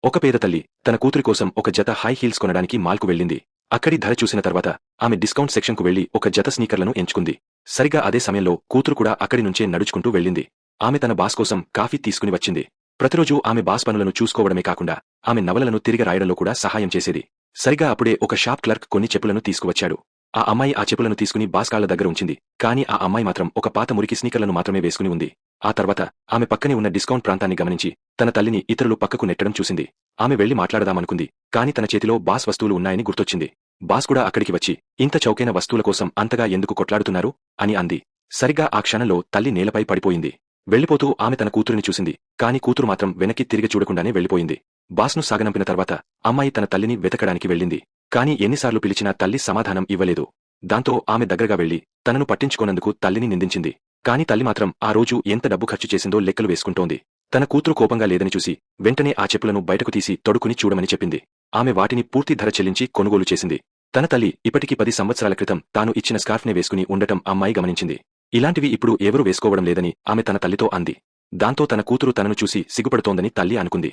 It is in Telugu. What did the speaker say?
ఒక పేద తల్లి తన కూతురి కోసం ఒక జత హై హీల్స్ కొనడానికి మాల్కు వెళ్ళింది. అక్కడి ధర చూసిన తర్వాత ఆమె డిస్కౌంట్ సెక్షన్కు వెళ్లి ఒక జత స్నీకర్లను ఎంచుకుంది. సరిగా అదే సమయంలో కూతురు కూడా అక్కడి నుంచే నడుచుకుంటూ వెళ్ళింది. ఆమె తన బాస్ కోసం కాఫీ తీసుకుని వచ్చింది. ప్రతిరోజూ ఆమె బాస్ పనులను చూసుకోవడమే కాకుండా ఆమె నవలలను తిరిగి రాయడంలో కూడా సహాయం చేసేది. సరిగా అప్పుడే ఒక షాప్ క్లర్క్ కొన్ని చెప్పులను తీసుకువచ్చాడు. ఆ అమ్మాయి ఆ చెప్పులను తీసుకుని బాస్ కాళ్ల దగ్గర ఉంచింది. కానీ ఆ అమ్మాయి మాత్రం ఒక పాత మురికి స్నీకర్లను మాత్రమే వేసుకుని ఉంది. ఆ తర్వాత ఆమె పక్కనే ఉన్న డిస్కౌంట్ ప్రాంతాన్ని గమనించి తన తల్లిని ఇతరులు పక్కకు నెట్టడం చూసింది. ఆమె వెళ్లి మాట్లాడదామనుకుంది. కాని తన చేతిలో బాస్ వస్తువులు ఉన్నాయని గుర్తొచ్చింది. బాస్ కూడా అక్కడికి వచ్చి ఇంత చౌకైన వస్తువుల కోసం అంతగా ఎందుకు కొట్లాడుతున్నారు అని అంది. సరిగ్గా ఆ క్షణంలో తల్లి నేలపై పడిపోయింది. వెళ్లిపోతూ ఆమె తన కూతురిని చూసింది. కాని కూతురు మాత్రం వెనక్కి తిరిగి చూడకుండానే వెళ్లిపోయింది. బాస్ను సాగనంపిన తర్వాత అమ్మాయి తన తల్లిని వెతకడానికి వెళ్ళింది. కాని ఎన్నిసార్లు పిలిచినా తల్లి సమాధానం ఇవ్వలేదు. దాంతో ఆమె దగ్గరగా వెళ్లి తనను పట్టించుకోనందుకు తల్లిని నిందించింది. కాని తల్లి మాత్రం ఆ రోజు ఎంత డబ్బు ఖర్చు చేసిందో లెక్కలు వేసుకుంటోంది. తన కూతురు కోపంగా లేదని చూసి వెంటనే ఆ చెప్పులను బయటకు తీసి తొడుక్కుని చూడమని చెప్పింది. ఆమె వాటిని పూర్తి ధర చెల్లించి కొనుగోలు చేసింది. తన తల్లి ఇప్పటికి 10 సంవత్సరాల క్రితం తాను ఇచ్చిన స్కార్ఫ్నే వేసుకుని ఉండటం అమ్మాయి గమనించింది. ఇలాంటివి ఇప్పుడు ఎవరూ వేసుకోవడం లేదని ఆమె తన తల్లితో అంది. దాంతో తన కూతురు తనను చూసి సిగ్గుపడుతోందని తల్లి అనుకుంది.